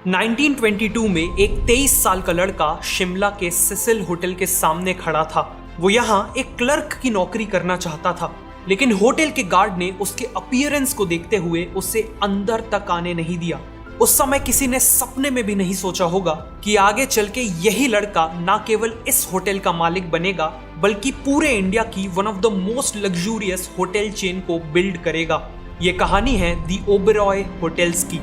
1922 में एक 23 साल का लड़का शिमला के सिसिल होटल के सामने खड़ा था। वो यहाँ एक क्लर्क की नौकरी करना चाहता था, लेकिन होटल के गार्ड ने उसके अपीयरेंस को देखते हुए उसे अंदर तक आने नहीं दिया। उस समय किसी ने सपने में भी नहीं सोचा होगा कि आगे चल के यही लड़का न केवल इस होटल का मालिक बनेगा, बल्कि पूरे इंडिया की one of the most luxurious hotel chain को बिल्ड करेगा। ये कहानी है दी ओबेरॉय होटल्स की।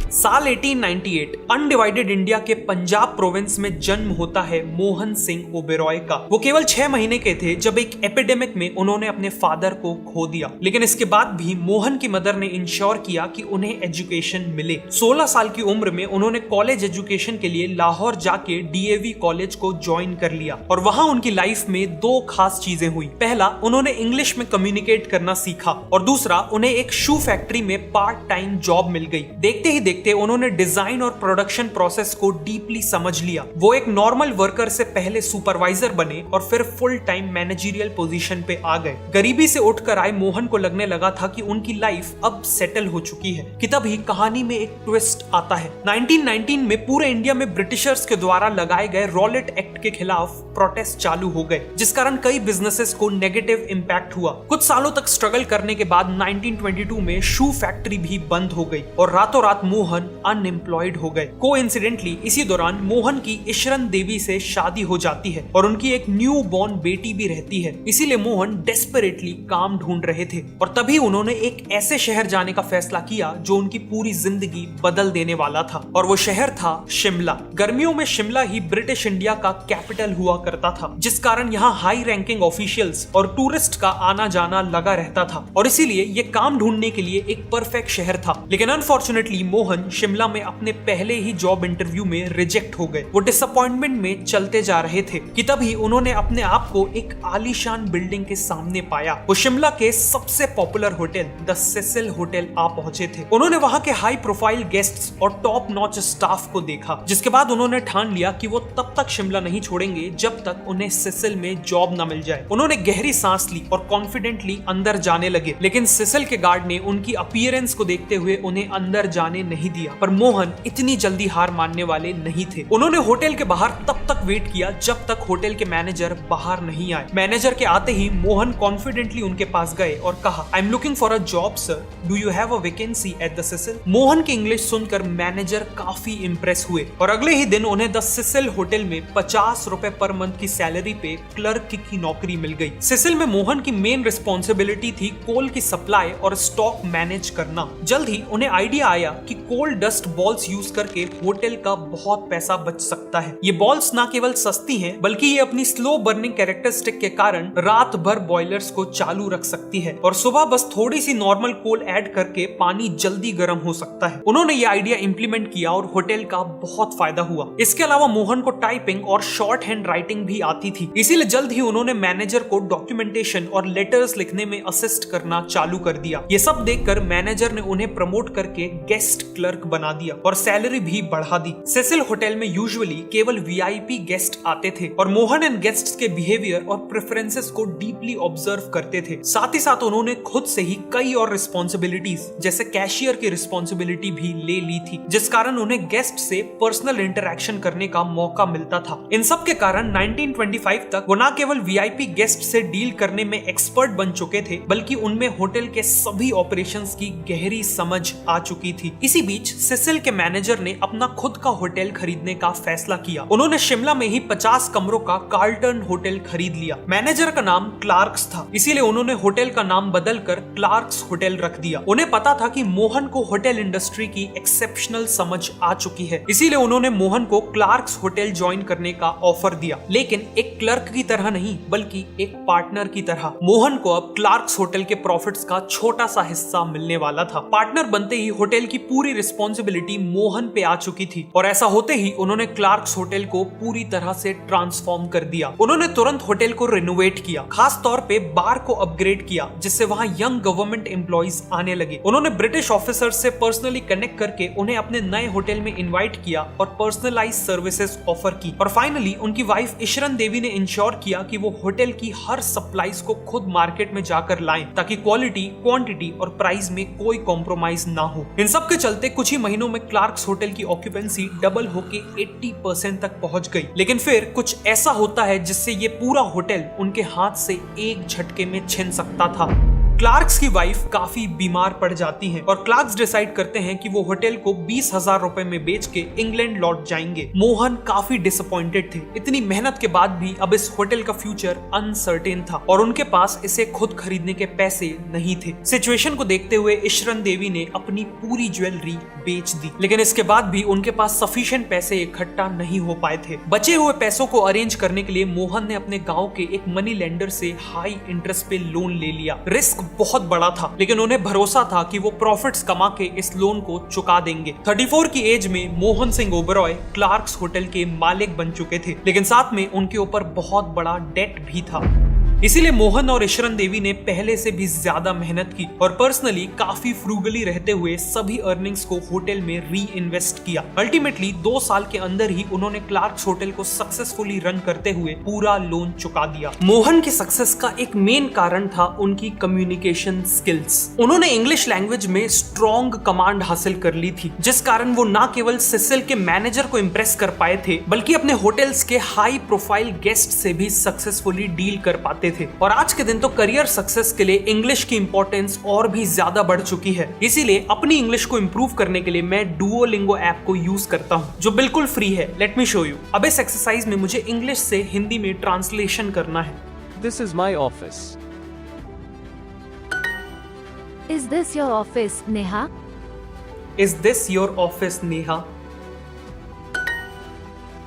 साल 1898 अनडिवाइडेड इंडिया के पंजाब प्रोविंस में जन्म होता है मोहन सिंह ओबेरॉय का। वो केवल 6 महीने के थे जब एक एपिडेमिक में उन्होंने अपने फादर को खो दिया, लेकिन इसके बाद भी मोहन की मदर ने इंश्योर किया कि उन्हें एजुकेशन मिले। 16 साल की उम्र में उन्होंने कॉलेज एजुकेशन के लिए लाहौर जाके डीएवी कॉलेज को ज्वाइन कर लिया और वहां उनकी लाइफ में 2 खास चीजें हुई। पहला, उन्होंने इंग्लिश में कम्युनिकेट करना सीखा और दूसरा, उन्हें एक शू फैक्ट्री में पार्ट टाइम जॉब मिल गई। देखते ही देखते उन्होंने डिजाइन और प्रोडक्शन प्रोसेस को डीपली समझ लिया। वो एक नॉर्मल वर्कर से पहले सुपरवाइजर बने और फिर फुल टाइम मैनेजरियल पोजीशन पे आ गए। गरीबी से उठकर आए मोहन को लगने लगा था कि उनकी लाइफ अब सेटल हो चुकी है कि तभी कहानी में एक ट्विस्ट आता है। 1919 में पूरे इंडिया में ब्रिटिशर्स के द्वारा लगाए गए रॉलेट एक्ट के खिलाफ प्रोटेस्ट चालू हो गए, जिस कारण कई बिजनेसेस को नेगेटिव इंपैक्ट हुआ। कुछ सालों तक स्ट्रगल करने के बाद 1922 में शू फैक्ट्री भी बंद हो गई और रातों रात मोहन अनएम्प्लॉयड हो गए। कोइंसिडेंटली इसी दौरान मोहन की इशरन देवी से शादी हो जाती है और उनकी एक न्यू बॉर्न बेटी भी रहती है। इसीलिए मोहन डेस्परेटली काम ढूंढ रहे थे और तभी उन्होंने एक ऐसे शहर जाने का फैसला किया जो उनकी पूरी जिंदगी बदल देने वाला था, और वो शहर था शिमला। गर्मियों में शिमला ही ब्रिटिश इंडिया का कैपिटल हुआ करता था, जिस कारण यहाँ हाई रैंकिंग ऑफिशियल्स और टूरिस्ट का आना जाना लगा रहता था और इसीलिए ये काम ढूंढने के लिए एक परफेक्ट शहर था। लेकिन अनफॉर्चुनेटली मोहन शिमला में अपने पहले ही जॉब इंटरव्यू में रिजेक्ट हो गए। वो डिसअपॉइंटमेंट में चलते जा रहे थे कि तभी उन्होंने अपने आप को एक आलीशान बिल्डिंग के सामने पाया। वो शिमला के सबसे popular hotel the Cecil hotel आ पहुंचे थे। उन्होंने वहां के हाई प्रोफाइल गेस्ट्स और टॉप नॉच स्टाफ को देखा, जिसके बाद उन्होंने ठान लिया कि वो तब तक शिमला नहीं छोड़ेंगे जब तक उन्हें सिसिल में जॉब न मिल जाए। उन्होंने गहरी सांस ली और कॉन्फिडेंटली अंदर जाने लगे, लेकिन सिसिल के गार्ड ने उनकी अपीयरेंस को देखते हुए उन्हें अंदर जाने नहीं दिया। पर मोहन इतनी जल्दी हार मानने वाले नहीं थे। उन्होंने होटल के बाहर तब तक वेट किया जब तक होटल के मैनेजर बाहर नहीं आए। मैनेजर के आते ही मोहन कॉन्फिडेंटली उनके पास गए और कहा, I am looking for a job sir, do you have a vacancy at the Cecil? Mohan की इंग्लिश सुनकर मैनेजर काफी इंप्रेस हुए और अगले ही दिन उन्हें द सिसिल होटल में 50 रुपए पर मंथ की सैलरी पे क्लर्क की नौकरी मिल गई। सिसिल में मोहन की मेन रिस्पॉन्सिबिलिटी थी कोल की सप्लाई और स्टॉक मैनेज करना। जल्द ही उन्हें आइडिया आया कि कोल डस्ट बॉल्स यूज करके होटल का बहुत पैसा बच सकता है। ये बॉल्स ना केवल सस्ती हैं, बल्कि ये अपनी स्लो बर्निंग कैरेक्टरिस्टिक के कारण रात भर बॉयलर्स को चालू रख सकती है और सुबह बस थोड़ी सी नॉर्मल कोल ऐड करके पानी जल्दी गर्म हो सकता है। उन्होंने ये आइडिया इंप्लीमेंट किया और होटल का बहुत फायदा हुआ। इसके अलावा मोहन को टाइपिंग और शॉर्ट हैंड राइटिंग भी आती थी, इसीलिए जल्द ही उन्होंने मैनेजर को डॉक्यूमेंटेशन और लेटर्स लिखने में असिस्ट करना चालू कर दिया। ये सब देखकर मैनेजर ने उन्हें प्रमोट करके गेस्ट क्लर्क बना दिया और सैलरी भी बढ़ा दी। सिसिल होटल में यूजुअली केवल वीआईपी गेस्ट आते थे और मोहन इन गेस्ट्स के बिहेवियर और प्रेफरेंसेस को डीपली ऑब्जर्व करते थे। साथ ही साथ उन्होंने खुद से ही कई और रिस्पॉन्सिबिलिटीज जैसे कैशियर की रिस्पॉन्सिबिलिटी भी ले ली थी, जिस कारण उन्हें गेस्ट से पर्सनल इंटरेक्शन करने का मौका मिलता था। इन सब के कारण 1925 तक वो न केवल वीआईपी गेस्ट से डील करने में एक्सपर्ट बन चुके थे, बल्कि उनमें होटल के सभी ऑपरेशंस की गहरी समझ आ चुकी थी। इसी बीच सिसिल के मैनेजर ने अपना खुद का होटल खरीदने का फैसला किया। उन्होंने शिमला में ही 50 कमरों का कार्लटन होटल खरीद लिया। मैनेजर का नाम क्लार्क्स था, इसीलिए उन्होंने होटल का नाम बदलकर क्लार्क्स होटल रख दिया। उन्हें पता था कि मोहन को होटल इंडस्ट्री की एक्सेप्शनल समझ आ चुकी है, इसीलिए उन्होंने मोहन को क्लार्क्स होटल ज्वाइन करने का ऑफर दिया, लेकिन एक क्लर्क की तरह नहीं, बल्कि एक पार्टनर की तरह। मोहन को अब क्लार्क्स होटल के प्रॉफिट्स का छोटा सा हिस्सा मिलने वाला था। पार्टनर बनते ही होटल की पूरी रिस्पॉन्सिबिलिटी मोहन पे आ चुकी थी और ऐसा होते ही उन्होंने क्लार्क्स होटल को पूरी तरह से ट्रांसफॉर्म कर दिया। उन्होंने तुरंत होटल को रिनोवेट किया, खास तौर पे बार को अपग्रेड किया, जिससे वहां यंग गवर्नमेंट एम्प्लॉइज आने लगे। उन्होंने ब्रिटिश ऑफिसर्स से पर्सनली कनेक्ट करके उन्हें अपने नए होटल में इनवाइट किया और पर्सनलाइज सर्विसेज ऑफर की। और फाइनली उनकी वाइफ इशरन देवी ने इंश्योर किया कि वो होटल की हर सप्लाईज को खुद मार्केट में जाकर लाएं, ताकि क्वालिटी, क्वांटिटी और प्राइस में कोई कॉम्प्रोमाइज ना हो। इन सब के चलते चलते कुछ ही महीनों में क्लार्क्स होटल की ऑक्यूपेंसी डबल होके 80% तक पहुंच गई। लेकिन फिर कुछ ऐसा होता है जिससे ये पूरा होटल उनके हाथ से एक झटके में छिन सकता था। क्लार्क्स की वाइफ काफी बीमार पड़ जाती हैं और क्लार्क्स डिसाइड करते हैं कि वो होटल को 20,000 रुपए में बेच के इंग्लैंड लौट जाएंगे। मोहन काफी डिसअपॉइंटेड थे। इतनी मेहनत के बाद भी अब इस होटल का फ्यूचर अनसर्टेन था और उनके पास इसे खुद खरीदने के पैसे नहीं थे। सिचुएशन को देखते हुए इशरन देवी ने अपनी पूरी ज्वेलरी बेच दी, लेकिन इसके बाद भी उनके पास सफिशिएंट पैसे इकट्ठा नहीं हो पाए थे। बचे हुए पैसों को अरेंज करने के लिए मोहन ने अपने गाँव के एक मनी लेंडर से हाई इंटरेस्ट पे लोन ले लिया। रिस्क बहुत बड़ा था, लेकिन उन्हें भरोसा था कि वो प्रॉफिट्स कमा के इस लोन को चुका देंगे। 34 की एज में मोहन सिंह ओबरॉय क्लार्क्स होटल के मालिक बन चुके थे, लेकिन साथ में उनके ऊपर बहुत बड़ा डेट भी था। इसीलिए मोहन और इशरन देवी ने पहले से भी ज्यादा मेहनत की और पर्सनली काफी फ्रूगली रहते हुए सभी अर्निंग्स को होटल में री इन्वेस्ट किया। अल्टीमेटली 2 साल के अंदर ही उन्होंने क्लार्क्स होटल को सक्सेसफुली रन करते हुए पूरा लोन चुका दिया। मोहन की सक्सेस का एक मेन कारण था उनकी कम्युनिकेशन स्किल्स। उन्होंने इंग्लिश लैंग्वेज में स्ट्रॉन्ग कमांड हासिल कर ली थी, जिस कारण वो न केवल सिसिल के मैनेजर को इम्प्रेस कर पाए थे, बल्कि अपने होटल्स के हाई प्रोफाइल गेस्ट से भी सक्सेसफुली डील कर पाते थे। और आज के दिन तो करियर सक्सेस के लिए इंग्लिश की इंपॉर्टेंस और भी ज्यादा बढ़ चुकी है। इसीलिए अपनी इंग्लिश को इंप्रूव करने के लिए मैं डुओलिंगो ऐप को यूज करता हूँ, जो बिल्कुल फ्री है। Let me show you. अब इस एक्सरसाइज में मुझे इंग्लिश से हिंदी में ट्रांसलेशन करना है। This is my office. Is this your office, Neha? Is this your office, Neha?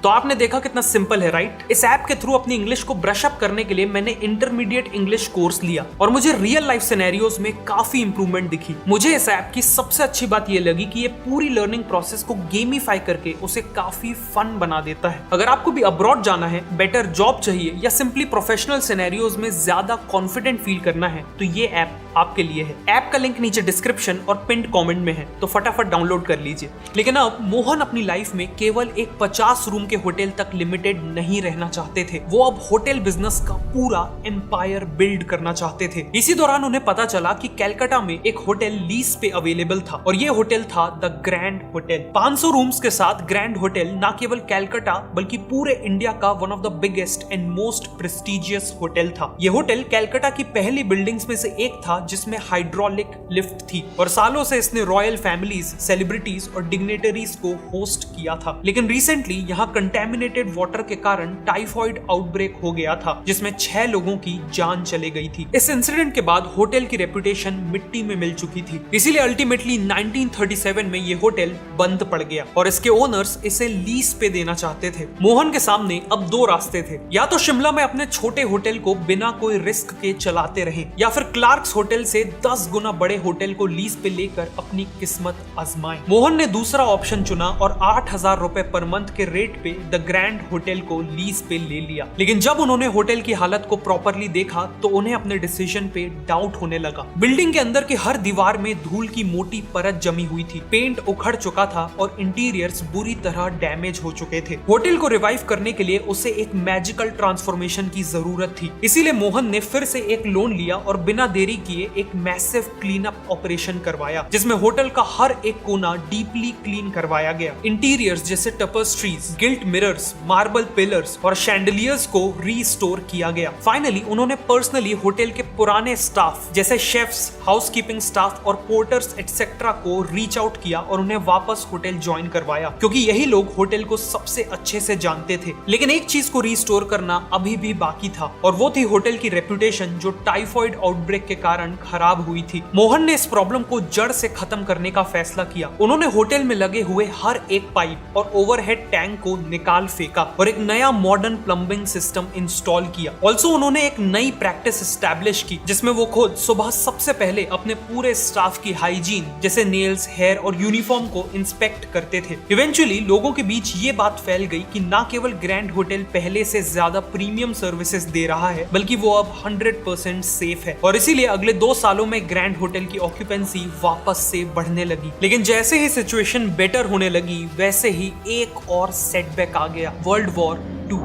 तो आपने देखा कितना सिंपल है, राइट? इस ऐप के थ्रू अपनी इंग्लिश को ब्रश अप करने के लिए मैंने इंटरमीडिएट इंग्लिश कोर्स लिया और मुझे रियल लाइफ सिनेरियोज में काफी इंप्रूवमेंट दिखी। मुझे इस ऐप की सबसे अच्छी बात ये लगी कि ये पूरी लर्निंग प्रोसेस को गेमिफाई करके उसे काफी फन बना देता है। अगर आपको भी अब्रॉड जाना है, बेटर जॉब चाहिए या सिंपली प्रोफेशनल सिनेरियोज में ज्यादा कॉन्फिडेंट फील करना है, तो ये ऐप आपके लिए है। ऐप का लिंक नीचे डिस्क्रिप्शन और पिंड कमेंट में है, तो फटाफट डाउनलोड कर लीजिए। लेकिन अब मोहन अपनी लाइफ में केवल एक 50 रूम के होटल तक लिमिटेड नहीं रहना चाहते थे। वो अब होटल बिजनेस का पूरा एम्पायर बिल्ड करना चाहते थे। इसी दौरान उन्हें पता चला कि कलकत्ता में एक होटल लीज पे अवेलेबल था और ये होटल था द ग्रैंड होटल। 500 रूम्स के साथ ग्रैंड होटल न केवल कलकत्ता बल्कि पूरे इंडिया का one of the biggest and most prestigious hotel था। ये होटल कलकत्ता की पहली बिल्डिंग्स में से एक था जिसमें हाइड्रोलिक लिफ्ट थी और सालों से इसने रॉयल फैमिलीज, सेलिब्रिटीज और डिग्नेटरीज को होस्ट किया था। लेकिन रिसेंटली यहाँ कंटेमिनेटेड वाटर के कारण टाइफॉइड आउटब्रेक हो गया था, जिसमें 6 लोगों की जान चले गई थी। इस इंसिडेंट के बाद होटल की रेपुटेशन मिट्टी में मिल चुकी थी। इसीलिए अल्टीमेटली 1937 में ये होटल बंद पड़ गया और इसके ओनर्स इसे लीज पे देना चाहते थे। मोहन के सामने अब 2 रास्ते थे, या तो शिमला में अपने छोटे होटल को बिना कोई रिस्क के चलाते रहे, या फिर क्लार्क्स होटल से 10 गुना बड़े होटल को लीज पे लेकर अपनी किस्मत आजमाएं। मोहन ने दूसरा ऑप्शन चुना और 8,000 रुपए पर मंथ के रेट पे द ग्रैंड होटल को लीज पे ले लिया। लेकिन जब उन्होंने होटल की हालत को प्रॉपरली देखा तो उन्हें अपने डिसीजन पे डाउट होने लगा। बिल्डिंग के अंदर की हर दीवार में धूल की मोटी परत जमी हुई थी, पेंट उखड़ चुका था और इंटीरियर्स बुरी तरह डैमेज हो चुके थे। होटल को रिवाइव करने के लिए उसे एक मैजिकल ट्रांसफॉर्मेशन की जरूरत थी। इसीलिए मोहन ने फिर से एक लोन लिया और बिना देरी किए एक मैसिव क्लीन अप ऑपरेशन करवाया, जिसमें होटल का हर एक कोना डीपली क्लीन करवाया गया। इंटीरियर्स जैसे टपर्स्ट्रीज, गिल्ट मिरर्स, मार्बल पिलर्स और शैंडलियर्स को रीस्टोर किया गया। फाइनली उन्होंने पर्सनली होटल के पुराने स्टाफ जैसे शेफ्स, हाउसकीपिंग स्टाफ और पोर्टर्स एटसेट्रा को रीच आउट किया और उन्हें वापस होटल ज्वाइन करवाया, क्योंकि यही लोग होटल को सबसे अच्छे से जानते थे। लेकिन एक चीज को रीस्टोर करना अभी भी बाकी था और वो थी होटल की रेपुटेशन, जो टाइफॉइड आउटब्रेक के कारण खराब हुई थी। मोहन ने इस प्रॉब्लम को जड़ से खत्म करने का फैसला किया। उन्होंने होटल में लगे हुए हर एक पाइप और ओवरहेड टैंक को निकाल फेंका और एक नया मॉडर्न प्लम्बिंग सिस्टम इंस्टॉल किया। ऑल्सो उन्होंने एक नई प्रैक्टिस एस्टैब्लिश की, जिसमें वो खुद सुबह सबसे पहले अपने पूरे स्टाफ की हाइजीन जैसे नेल्स, हेयर और यूनिफॉर्म को इंस्पेक्ट करते थे। इवेंचुअली लोगों के बीच ये बात फैल गई कि न केवल ग्रैंड होटल पहले से ज्यादा प्रीमियम सर्विसेज दे रहा है, बल्कि वो अब 100% सेफ है। और इसीलिए अगले 2 सालों में ग्रैंड होटल की ऑक्यूपेंसी वापस से बढ़ने लगी। लेकिन जैसे ही सिचुएशन बेटर होने लगी, वैसे ही एक और सेटबैक आ गया, वर्ल्ड वॉर 2।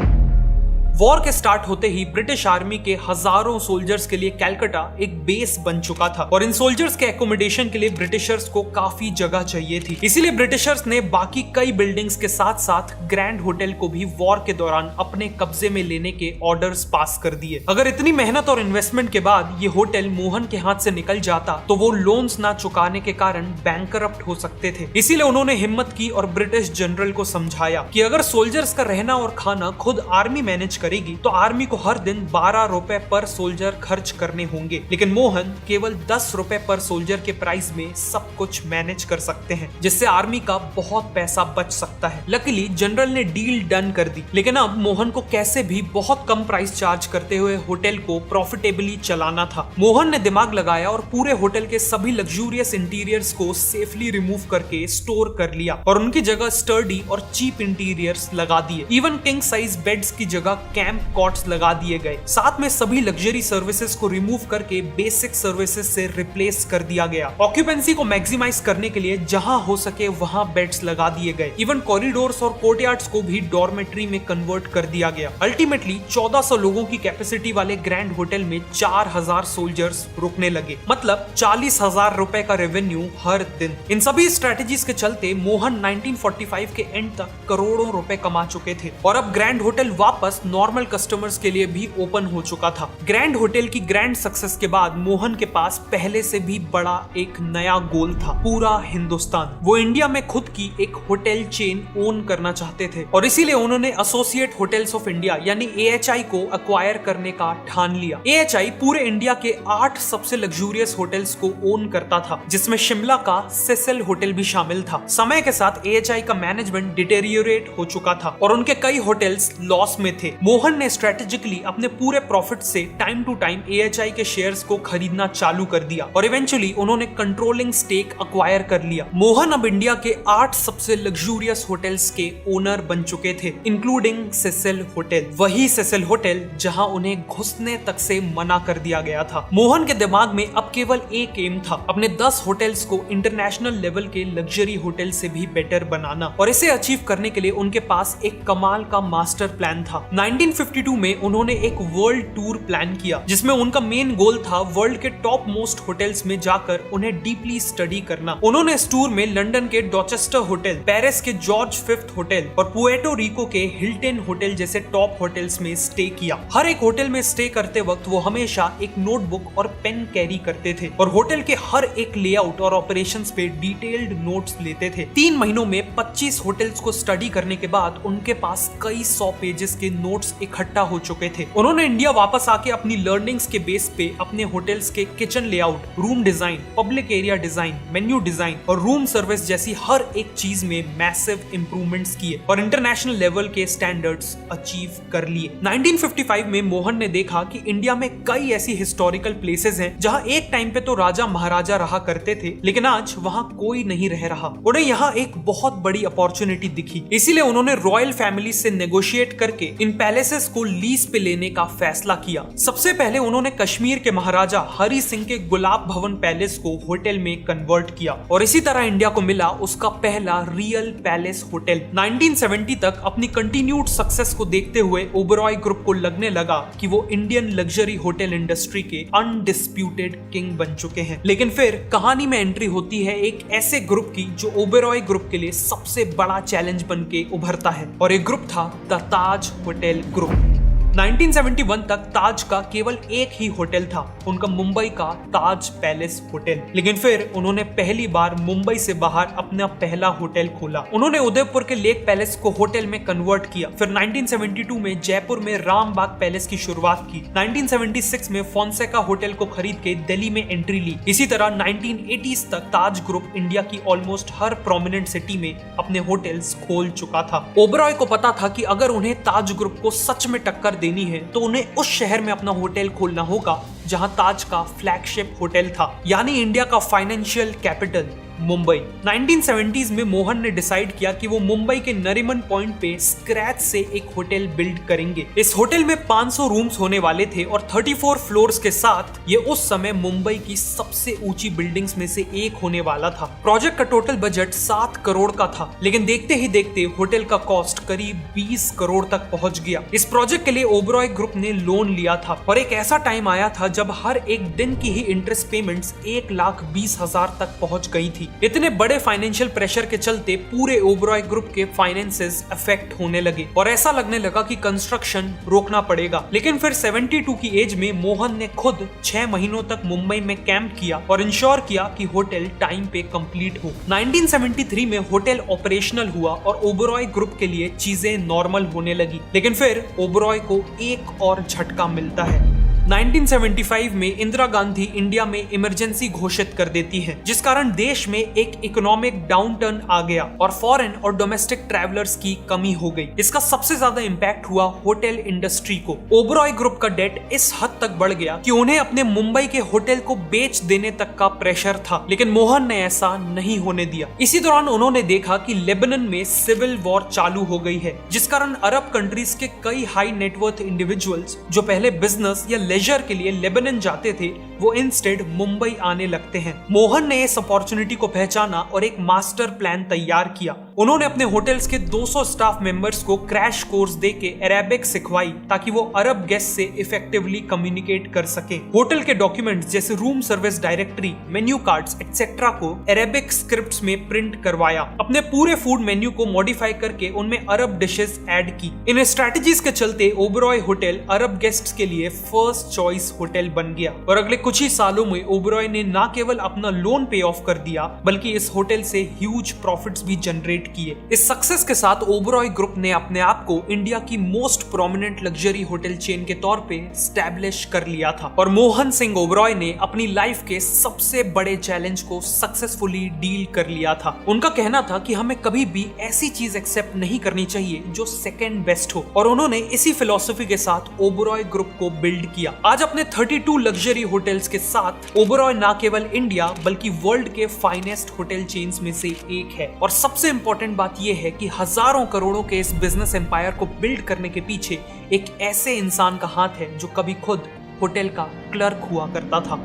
वॉर के स्टार्ट होते ही ब्रिटिश आर्मी के हजारों सोल्जर्स के लिए कैलकाटा एक बेस बन चुका था और इन सोल्जर्स के एकोमोडेशन के लिए ब्रिटिशर्स को काफी जगह चाहिए थी। इसीलिए ब्रिटिशर्स ने बाकी कई बिल्डिंग्स के साथ साथ ग्रैंड होटल को भी वॉर के दौरान अपने कब्जे में लेने के ऑर्डर्स पास कर दिए। अगर इतनी मेहनत और इन्वेस्टमेंट के बाद ये होटल मोहन के हाथ से निकल जाता तो वो लोन्स ना चुकाने के कारण बैंकरप्ट हो सकते थे। इसीलिए उन्होंने हिम्मत की और ब्रिटिश जनरल को समझाया कि अगर सोल्जर्स का रहना और खाना खुद आर्मी मैनेज करेगी तो आर्मी को हर दिन 12 रुपए पर सोल्जर खर्च करने होंगे, लेकिन मोहन केवल 10 रुपए पर सोल्जर के प्राइस में सब कुछ मैनेज कर सकते हैं, जिससे आर्मी का बहुत पैसा बच सकता है। लकीली जनरल ने डील डन कर दी, लेकिन अब मोहन को कैसे भी बहुत कम प्राइस चार्ज करते हुए होटल को प्रॉफिटेबली चलाना था। मोहन ने दिमाग लगाया और पूरे होटल के सभी लग्जूरियस इंटीरियर्स को सेफली रिमूव करके स्टोर कर लिया और उनकी जगह स्टर्डी और चीप इंटीरियर्स लगा दिए। इवन किंग साइज बेड्स की जगह कैंप कॉट्स लगा दिए गए। साथ में सभी लग्जरी सर्विसेज को रिमूव करके बेसिक सर्विसेज से रिप्लेस कर दिया गया। ऑक्यूपेंसी को मैक्सिमाइज करने के लिए जहां हो सके वहां बेड्स लगा दिए गए। इवन कॉरिडोर्स और कोर्टयार्ड्स को भी डॉर्मेट्री में कन्वर्ट कर दिया गया। अल्टीमेटली 1400 लोगों की कैपेसिटी वाले ग्रैंड होटल में 4000 सोल्जर्स रुकने लगे, मतलब 40,000 रुपए का रेवेन्यू हर दिन। इन सभी स्ट्रेटेजीज के चलते मोहन 1945 के एंड तक करोड़ों रुपए कमा चुके थे और अब ग्रैंड होटल वापस नॉर्मल कस्टमर्स के लिए भी ओपन हो चुका था। ग्रैंड होटल की ग्रैंड सक्सेस के बाद मोहन के पास पहले से भी बड़ा एक नया गोल था, पूरा हिंदुस्तान। वो इंडिया में खुद की एक होटल चेन ओन करना चाहते थे और इसीलिए उन्होंने एसोसिएट होटल्स ऑफ इंडिया यानी AHI को अक्वायर करने का ठान लिया। AHI पूरे इंडिया के 8 सबसे लग्जूरियस होटल्स को ओन करता था, जिसमें शिमला का सेसिल होटल भी शामिल था। समय के साथ AHI का मैनेजमेंट डिटेरियोरेट हो चुका था और उनके कई होटल्स लॉस में थे। मोहन ने स्ट्रेटेजिकली अपने पूरे प्रॉफिट से टाइम टू टाइम AHI के शेयर्स को खरीदना चालू कर दिया और इवेंचुअली उन्होंने कंट्रोलिंग स्टेक अक्वायर कर लिया। मोहन अब इंडिया के 8 सबसे लग्जूरियस होटल्स के ओनर बन चुके थे, इंक्लूडिंग सेसिल होटल। वही सेसिल होटल जहां उन्हें घुसने तक से मना कर दिया गया था। मोहन के दिमाग में अब केवल एक एम था, अपने 10 होटल्स को इंटरनेशनल लेवल के लग्जरी होटल से भी बेटर बनाना और इसे अचीव करने के लिए उनके पास एक कमाल का मास्टर प्लान था। 1952 में उन्होंने एक वर्ल्ड टूर प्लान किया, जिसमें उनका मेन गोल था वर्ल्ड के टॉप मोस्ट होटल्स में जाकर उन्हें डीपली स्टडी करना। उन्होंने इस टूर में लंदन के डॉचेस्टर होटल, पेरिस के जॉर्ज फिफ्थ होटल और पुएर्टो रिको के हिल्टन होटल जैसे टॉप होटल्स में स्टे किया। हर एक होटल में स्टे करते वक्त वो हमेशा एक नोटबुक और पेन कैरी करते थे और होटल के हर एक लेआउट और ऑपरेशंस पे डिटेल्ड नोट्स लेते थे। 3 महीनों में 25 होटल्स को स्टडी करने के बाद उनके पास कई 100 पेजेस के नोट्स इकट्ठा हो चुके थे। उन्होंने इंडिया वापस आके अपनी लर्निंग्स के बेस पे अपने होटल्स के kitchen layout, room design, public area design, menu design और रूम सर्विस जैसी हर एक चीज में मैसिव इंप्रूवमेंट्स किए और इंटरनेशनल लेवल के स्टैंडर्ड्स अचीव कर लिए। 1955 में मोहन ने देखा कि इंडिया में कई ऐसी हिस्टोरिकल प्लेसेस हैं जहां एक टाइम पे तो राजा महाराजा रहा करते थे, लेकिन आज वहां कोई नहीं रह रहा। उन्हें यहाँ एक बहुत बड़ी अपॉर्चुनिटी दिखी, इसीलिए उन्होंने रॉयल फैमिली से नेगोशिएट करके इन पैलेसेस को लीज पे लेने का फैसला किया। सबसे पहले उन्होंने कश्मीर के महाराजा हरि सिंह के गुलाब भवन पैलेस को होटल में कन्वर्ट किया और इसी तरह इंडिया को मिला उसका पहला रियल पैलेस होटल। 1970 तक अपनी कंटिन्यूड सक्सेस को देखते हुए ओबेरॉय ग्रुप को लगने लगा कि वो इंडियन लग्जरी होटल इंडस्ट्री के अनडिस्प्यूटेड किंग बन चुके हैं। लेकिन फिर कहानी में एंट्री होती है एक ऐसे ग्रुप की जो ओबेरॉय ग्रुप के लिए सबसे बड़ा चैलेंज बन के उभरता है और एक ग्रुप था द ताज होटल ग्रुप। 1971 तक ताज का केवल एक ही होटल था, उनका मुंबई का ताज पैलेस होटल। लेकिन फिर उन्होंने पहली बार मुंबई से बाहर अपना पहला होटल खोला। उन्होंने उदयपुर के लेक पैलेस को होटल में कन्वर्ट किया। फिर 1972 में जयपुर में रामबाग पैलेस की शुरुआत की। 1976 में फोंसेका होटल को खरीद के दिल्ली में एंट्री ली। इसी तरह 1980s तक ताज ग्रुप इंडिया की ऑलमोस्ट हर प्रोमिनेंट सिटी में अपने होटल्स खोल चुका था। ओबेरॉय को पता था कि अगर उन्हें ताज ग्रुप को सच में टक्कर देनी है तो उन्हें उस शहर में अपना होटल खोलना होगा जहां ताज का फ्लैगशिप होटल था, यानी इंडिया का फाइनेंशियल कैपिटल मुंबई। 1970s में मोहन ने डिसाइड किया कि वो मुंबई के नरीमन पॉइंट पे स्क्रैच से एक होटल बिल्ड करेंगे। इस होटल में 500 रूम्स होने वाले थे और 34 फ्लोर्स के साथ ये उस समय मुंबई की सबसे ऊंची बिल्डिंग्स में से एक होने वाला था। प्रोजेक्ट का टोटल बजट 7 करोड़ का था, लेकिन देखते ही देखते होटल का कॉस्ट करीब 20 करोड़ तक पहुंच गया। इस प्रोजेक्ट के लिए ओबरॉय ग्रुप ने लोन लिया था और एक ऐसा टाइम आया था जब हर एक दिन की ही इंटरेस्ट पेमेंट्स 1,20,000 तक पहुंच गई थी। इतने बड़े फाइनेंशियल प्रेशर के चलते पूरे ओबरॉय ग्रुप के फाइनेंसेस अफेक्ट होने लगे और ऐसा लगने लगा कि कंस्ट्रक्शन रोकना पड़ेगा। लेकिन फिर 72 की एज में मोहन ने खुद 6 महीनों तक मुंबई में कैंप किया और इंश्योर किया कि होटल टाइम पे कंप्लीट हो। 1973 में होटल ऑपरेशनल हुआ और ओबरॉय ग्रुप के लिए चीजें नॉर्मल होने लगी। लेकिन फिर ओबरॉय को एक और झटका मिलता है। 1975 में इंदिरा गांधी इंडिया में इमरजेंसी घोषित कर देती हैं, जिस कारण देश में एक इकोनॉमिक डाउनटर्न आ गया और फॉरेन और डोमेस्टिक ट्रैवलर्स की कमी हो गई। इसका सबसे ज्यादा इंपैक्ट हुआ होटल इंडस्ट्री को। ओबरॉय ग्रुप का डेट इस हद तक बढ़ गया कि उन्हें अपने मुंबई के होटल को बेच देने तक का प्रेशर था, लेकिन मोहन ने ऐसा नहीं होने दिया। इसी दौरान उन्होंने देखा कि लेबनान में सिविल वॉर चालू हो गई है, जिस कारण अरब कंट्रीज के कई हाई नेटवर्थ इंडिविजुअल्स जो पहले बिजनेस या लेजर के लिए लेबनान जाते थे, वो इंस्टेड मुंबई आने लगते हैं। मोहन ने इस अपॉर्चुनिटी को पहचाना और एक मास्टर प्लान तैयार किया। उन्होंने अपने होटल्स के 200 स्टाफ मेंबर्स को क्रैश कोर्स देके अरेबिक सिखवाई ताकि वो अरब गेस्ट से इफेक्टिवली कम्युनिकेट कर सके। होटल के डॉक्यूमेंट्स जैसे room service directory, menu cards etcetera को अरेबिक स्क्रिप्ट्स में प्रिंट करवाया। अपने पूरे फूड मेन्यू को मॉडिफाई करके उनमें अरब डिशेस ऐड की। इन स्ट्रेटजीज के चलते ओबरॉय होटल अरब गेस्ट्स के लिए फर्स्ट चॉइस होटल बन गया और अगले कुछ ही सालों में ओबरॉय ने न केवल अपना लोन पे ऑफ कर दिया, बल्कि इस होटल से ह्यूज प्रॉफिट्स भी जनरेट किए। इस सक्सेस के साथ ओबरॉय ग्रुप ने अपने आप को इंडिया की most prominent luxury hotel chain के तौर पे स्टैब्लिश कर लिया था और मोहन सिंह ओबरॉय ने अपनी लाइफ के सबसे बड़े चैलेंज को सक्सेसफुली डील कर लिया था। उनका कहना था कि हमें कभी भी ऐसी चीज एक्सेप्ट नहीं करनी चाहिए जो सेकंड बेस्ट हो, और उन्होंने इसी फिलॉसफी के साथ ओबरॉय ग्रुप को बिल्ड किया। आज अपने 32 लग्जरी होटल्स के साथ ओबरॉय न केवल इंडिया बल्कि वर्ल्ड के फाइनेस्ट होटल चेन्स में से एक है। और सबसे इंपॉर्टेंट बात यह है कि हजारों करोड़ों के इस बिजनेस एम्पायर को बिल्ड करने के पीछे एक ऐसे इंसान का हाथ है जो कभी खुद होटल का क्लर्क हुआ करता था।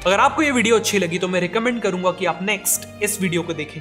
अगर आपको ये वीडियो अच्छी लगी तो मैं रिकमेंड करूंगा कि आप नेक्स्ट इस वीडियो को देखें।